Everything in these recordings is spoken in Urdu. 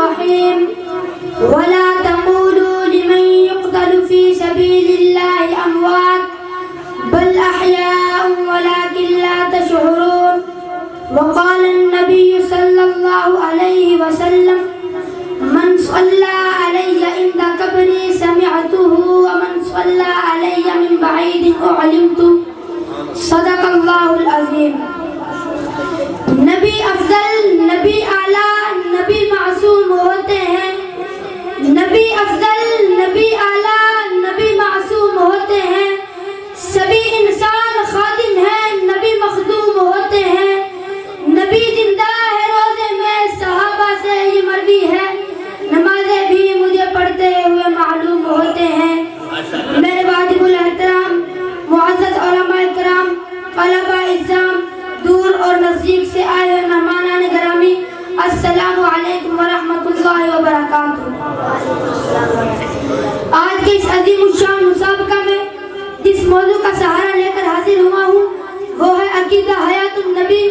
الرحيم ولا تقولوا لمن يقتل في سبيل الله أموات بل أحياء ولكن لا تشعرون وقال النبي صلى الله عليه وسلم من صلى علي عند قبري سمعته ومن صلى علي من بعيد أعلمت صدق الله العظيم. نبی افضل، نبی اعلیٰ، نبی معصوم ہوتے ہیں. نبی افضل، نبی اعلیٰ، نبی معصوم ہوتے ہیں. سبھی انسان خادم ہیں، نبی مخدوم ہوتے ہیں. نبی زندہ ہے روزے میں، صحابہ سے یہ مروی ہے. نمازیں بھی مجھے پڑھتے ہوئے معلوم ہوتے ہیں. میرے واجب الاحترام معزز علماء کرام، طلباء اعزام، دور اور نزدیک سے آئے ہوئے مہمانان گرامی، السلام علیکم ورحمۃ اللہ وبرکاتہ. آج کے اس عظیم الشان مسابقہ میں جس موضوع کا سہارا لے کر حاضر ہوا ہوں وہ ہے عقیدہ حیات النبی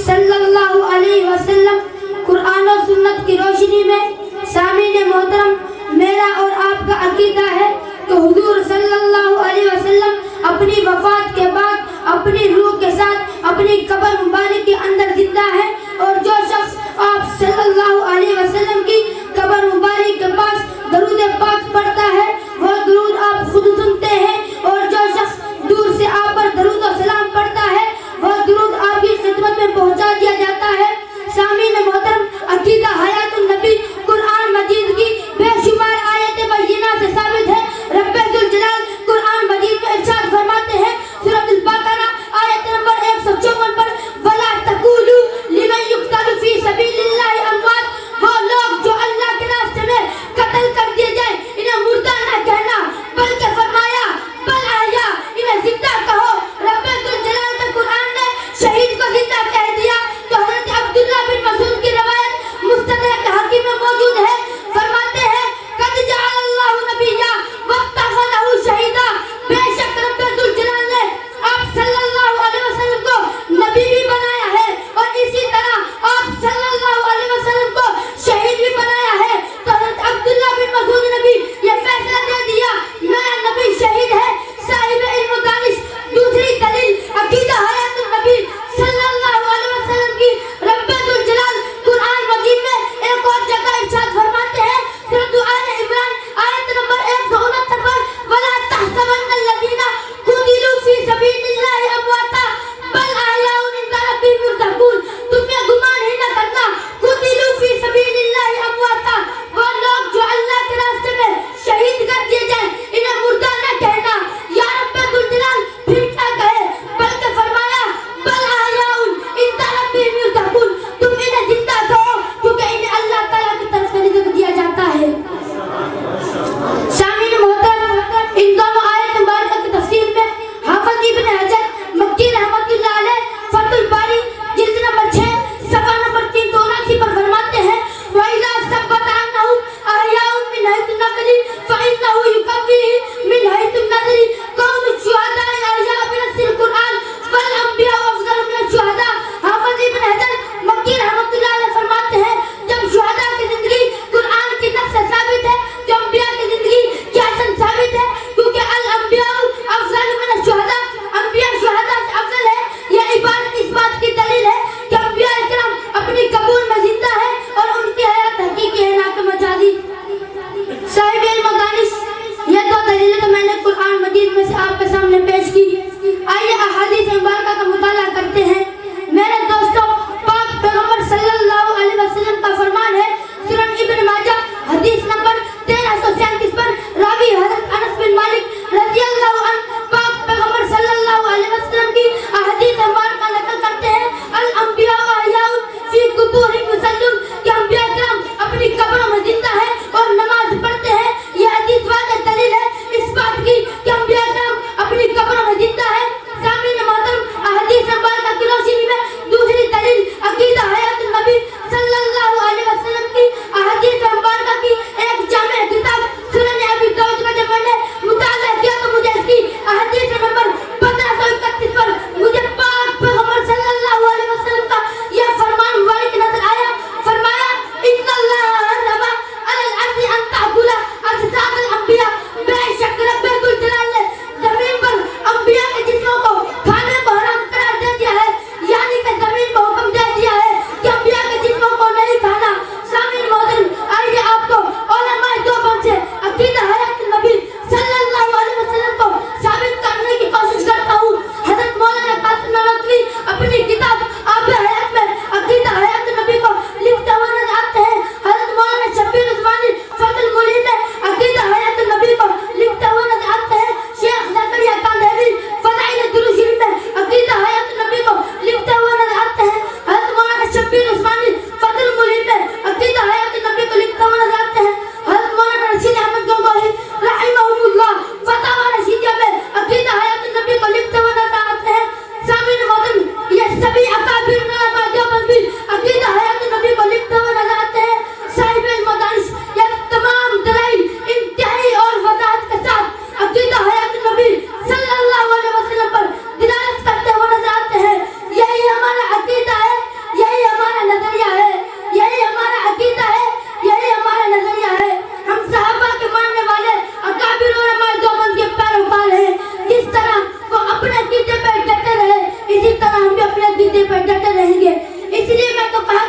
صلی اللہ علیہ وسلم. قرآن و سنت کی روشنی میں سامعین محترم، میرا اور آپ کا عقیدہ ہے کہ حضور صلی اللہ علیہ وسلم اپنی وفات کے بعد اپنی روح کے ساتھ اپنی قبر مبارک کے اندر زندہ ہے، اور جو شخص آپ صلی اللہ علیہ وسلم کی قبر مبارک کے پاس درود پاک پڑھتا ہے وہ درود آپ خود سنتے ہیں، اور جو شخص دور سے آپ پر درود و سلام پڑھتا ہے وہ درود آپ کی خدمت میں پہنچا دیا جاتا ہے. سامعین محترم، عقیدہ حیات النبی قرآن مجید کی بے شمار آیت بینہ سے ثابت ہے. رب ذوالجلال قرآن مجید میں ارشاد فرماتے ہیں سورۃ البقرہ آیت نمبر 154 پر وَلَا تَقُولُوا لِمَن يُقْتَلُ فِي سَبِيلِ عقیدے پر ڈٹے رہیں گے. اس لیے میں تو کہا